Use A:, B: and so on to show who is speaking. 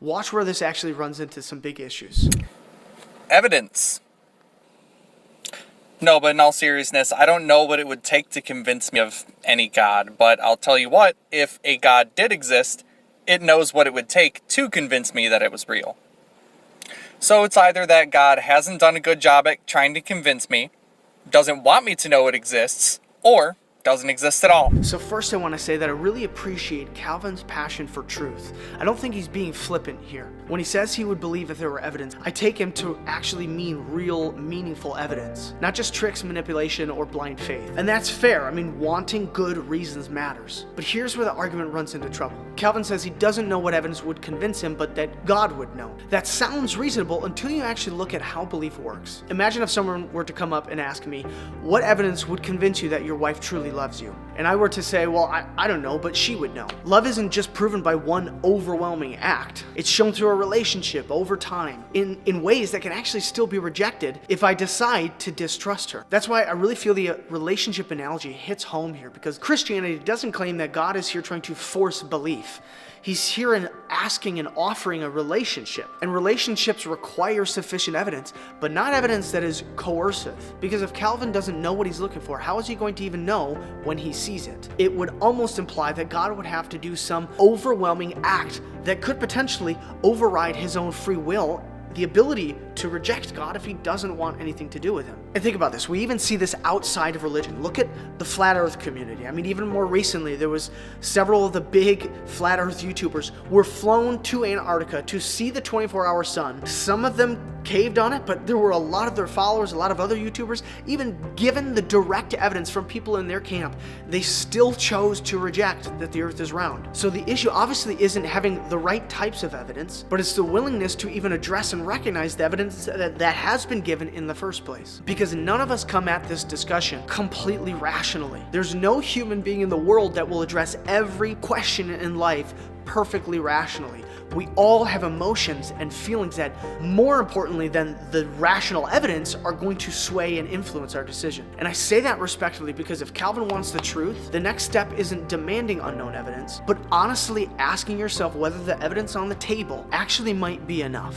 A: Watch where this actually runs into some big issues.
B: Evidence. No, but in all seriousness, I don't know what it would take to convince me of any God, but I'll tell you what, if a God did exist, it knows what it would take to convince me that it was real. So it's either that God hasn't done a good job at trying to convince me, doesn't want me to know it exists, or doesn't exist at all.
A: So first I want to say that I really appreciate Calvin's passion for truth. I don't think he's being flippant here. When he says he would believe if there were evidence, I take him to actually mean real, meaningful evidence, not just tricks, manipulation, or blind faith. And that's fair. I mean, wanting good reasons matters. But here's where the argument runs into trouble. Calvin says he doesn't know what evidence would convince him, but that God would know. That sounds reasonable until you actually look at how belief works. Imagine if someone were to come up and ask me, what evidence would convince you that your wife truly loves you? And I were to say, well, I don't know, but she would know. Love isn't just proven by one overwhelming act. It's shown through a relationship over time in ways that can actually still be rejected if I decide to distrust her. That's why I really feel the relationship analogy hits home here, because Christianity doesn't claim that God is here trying to force belief. He's here in asking and offering a relationship. And relationships require sufficient evidence, but not evidence that is coercive. Because if Calvin doesn't know what he's looking for, how is he going to even know when he sees it? It would almost imply that God would have to do some overwhelming act that could potentially override his own free will, the ability to reject God if he doesn't want anything to do with him. And think about this, we even see this outside of religion. Look at the flat earth community. I mean, even more recently, there was several of the big flat earth YouTubers were flown to Antarctica to see the 24-hour sun. Some of them caved on it, but there were a lot of their followers, a lot of other YouTubers, even given the direct evidence from people in their camp, they still chose to reject that the earth is round. So the issue obviously isn't having the right types of evidence, but it's the willingness to even address and recognize the evidence that has been given in the first place. Because none of us come at this discussion completely rationally. There's no human being in the world that will address every question in life perfectly rationally. We all have emotions and feelings that, more importantly than the rational evidence, are going to sway and influence our decision. And I say that respectfully because if Calvin wants the truth, the next step isn't demanding unknown evidence, but honestly asking yourself whether the evidence on the table actually might be enough.